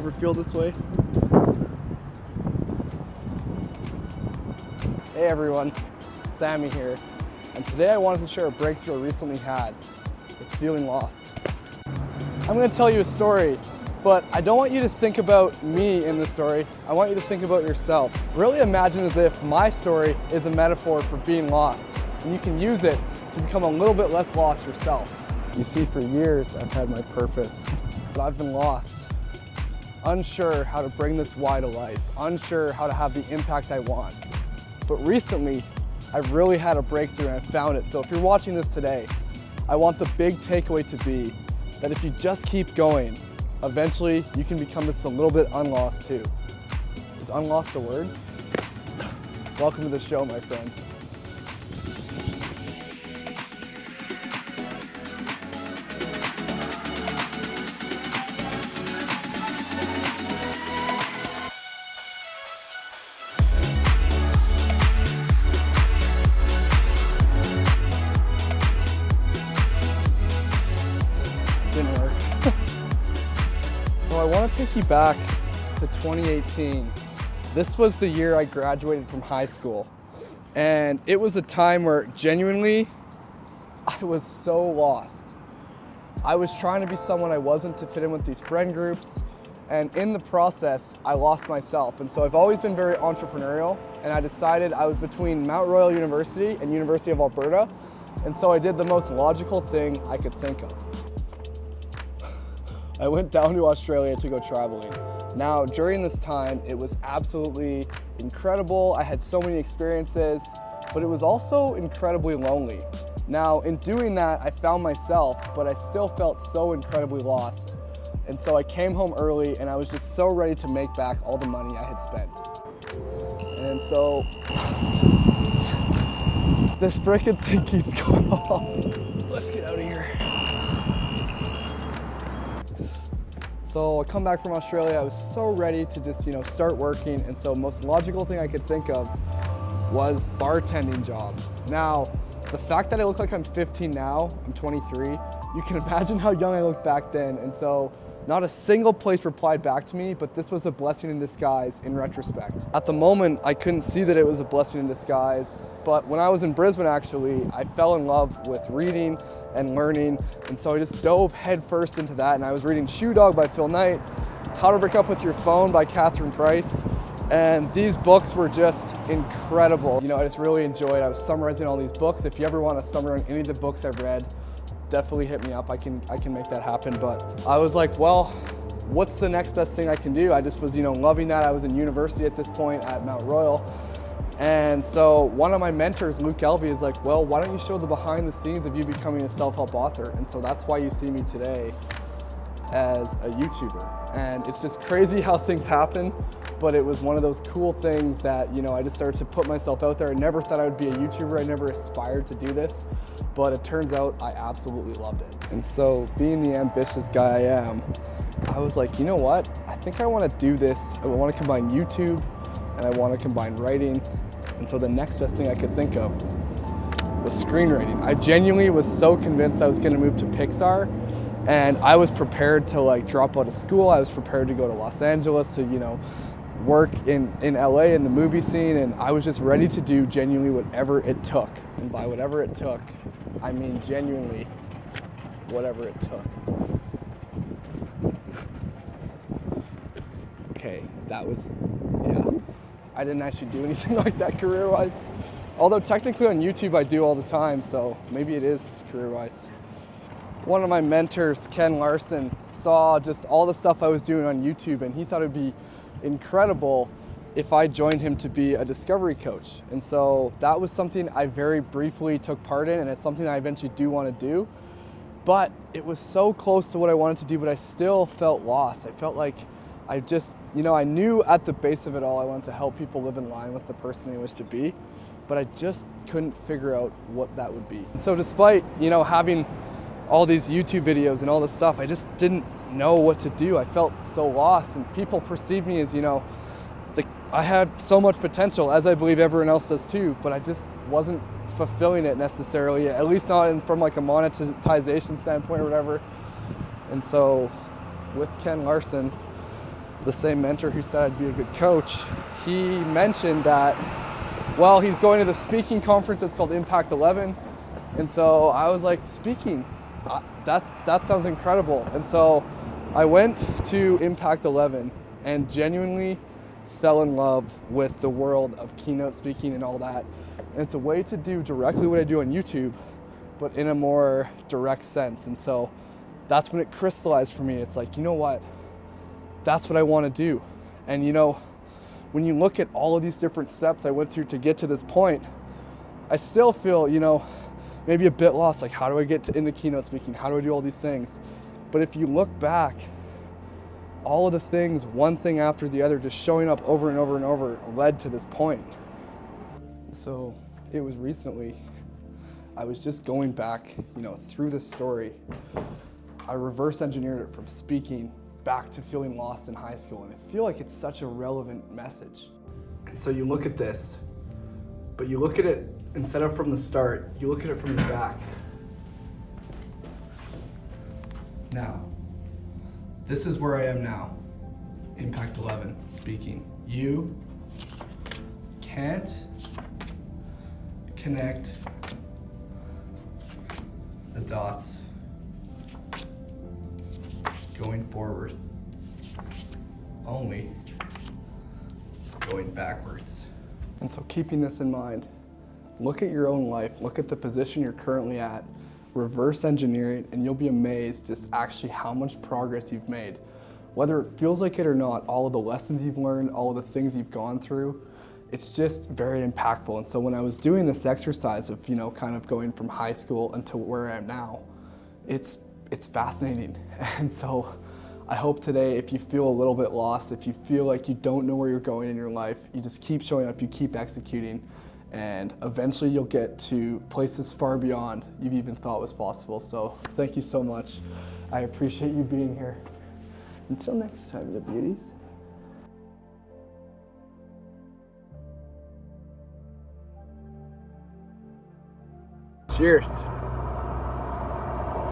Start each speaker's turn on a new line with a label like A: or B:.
A: ever feel this way? Hey everyone, Sammy here, and today I wanted to share a breakthrough I recently had with feeling lost. I'm going to tell you a story, but I don't want you to think about me in the story. I want you to think about yourself. Really imagine as if my story is a metaphor for being lost, and you can use it to become a little bit less lost yourself. You see, for years I've had my purpose, but I've been lost, unsure how to bring this why to life, unsure how to have the impact I want. But recently, I've really had a breakthrough and I found it. So if you're watching this today, I want the big takeaway to be that if you just keep going, eventually you can become just a little bit unlost too. Is unlost a word? Welcome to the show, my friends. Didn't work. So I want to take you back to 2018. This was the year I graduated from high school. And it was a time where genuinely I was so lost. I was trying to be someone I wasn't to fit in with these friend groups. And in the process, I lost myself. And so I've always been very entrepreneurial. And I decided I was between Mount Royal University and University of Alberta. And so I did the most logical thing I could think of. I went down to Australia to go traveling. Now, during this time, it was absolutely incredible. I had so many experiences, but it was also incredibly lonely. Now, in doing that, I found myself, but I still felt so incredibly lost. And so I came home early and I was just so ready to make back all the money I had spent. And so, this frickin' thing keeps going off. Let's get out of here. So I come back from Australia, I was so ready to just, start working. And so most logical thing I could think of was bartending jobs. Now, the fact that I look like I'm 15 now, I'm 23, you can imagine how young I looked back then. And so not a single place replied back to me, but this was a blessing in disguise in retrospect. At the moment, I couldn't see that it was a blessing in disguise, but when I was in Brisbane actually, I fell in love with reading and learning, and so I just dove headfirst into that, and I was reading Shoe Dog by Phil Knight, How to Break Up With Your Phone by Catherine Price, and these books were just incredible. I just really enjoyed. I was summarizing all these books. If you ever want to summarize any of the books I've read, definitely hit me up. I can make that happen. But I was like, well, what's the next best thing I can do? I just was, loving that. I was in university at this point at Mount Royal. And so one of my mentors, Luke Elvey, is like, well, why don't you show the behind the scenes of you becoming a self-help author? And so that's why you see me today as a YouTuber. And it's just crazy how things happen, but it was one of those cool things that, I just started to put myself out there. I never thought I would be a YouTuber. I never aspired to do this, but it turns out I absolutely loved it. And so being the ambitious guy I am, I was like, you know what? I think I want to do this. I want to combine YouTube and I want to combine writing. And so the next best thing I could think of was screenwriting. I genuinely was so convinced I was going to move to Pixar. And I was prepared to drop out of school. I was prepared to go to Los Angeles to, work in LA in the movie scene. And I was just ready to do genuinely whatever it took. And by whatever it took, I mean genuinely whatever it took. Okay, that was, yeah. I didn't actually do anything like that career-wise. Although technically on YouTube I do all the time, so maybe it is career-wise. One of my mentors, Ken Larson, saw just all the stuff I was doing on YouTube, and he thought it'd be incredible if I joined him to be a discovery coach. And so that was something I very briefly took part in, and it's something I eventually do want to do. But it was so close to what I wanted to do, but I still felt lost. I felt like I just, I knew at the base of it all I wanted to help people live in line with the person they wish to be, but I just couldn't figure out what that would be. And so despite, having all these YouTube videos and all this stuff, I just didn't know what to do. I felt so lost, and people perceived me as, I had so much potential, as I believe everyone else does too, but I just wasn't fulfilling it necessarily, at least not from a monetization standpoint or whatever. And so with Ken Larson, the same mentor who said I'd be a good coach, he mentioned that, well, he's going to the speaking conference. It's called Impact 11. And so I was like, speaking, that sounds incredible. And so I went to Impact 11 and genuinely fell in love with the world of keynote speaking and all that. And it's a way to do directly what I do on YouTube, but in a more direct sense. And so that's when it crystallized for me. It's like, you know what? That's what I want to do. And you know, when you look at all of these different steps I went through to get to this point, I still feel, you know, maybe a bit lost. Like, how do I get into keynote speaking? How do I do all these things? But if you look back, all of the things, one thing after the other, just showing up over and over and over, led to this point. So it was recently, I was just going back, you know, through this story. I reverse engineered it from speaking back to feeling lost in high school, and I feel like it's such a relevant message. And so you look at this, but you look at it, instead of from the start, you look at it from the back. Now, this is where I am now, Impact 11, speaking. You can't connect the dots going forward, only going backwards. And so keeping this in mind, look at your own life, look at the position you're currently at, reverse engineer it, and you'll be amazed just actually how much progress you've made. Whether it feels like it or not, all of the lessons you've learned, all of the things you've gone through, it's just very impactful. And so when I was doing this exercise of, you know, kind of going from high school until where I am now, it's fascinating. And so I hope today, if you feel a little bit lost, if you feel like you don't know where you're going in your life, you just keep showing up, you keep executing, and eventually you'll get to places far beyond you've even thought was possible. So thank you so much. I appreciate you being here. Until next time, the beauties. Cheers.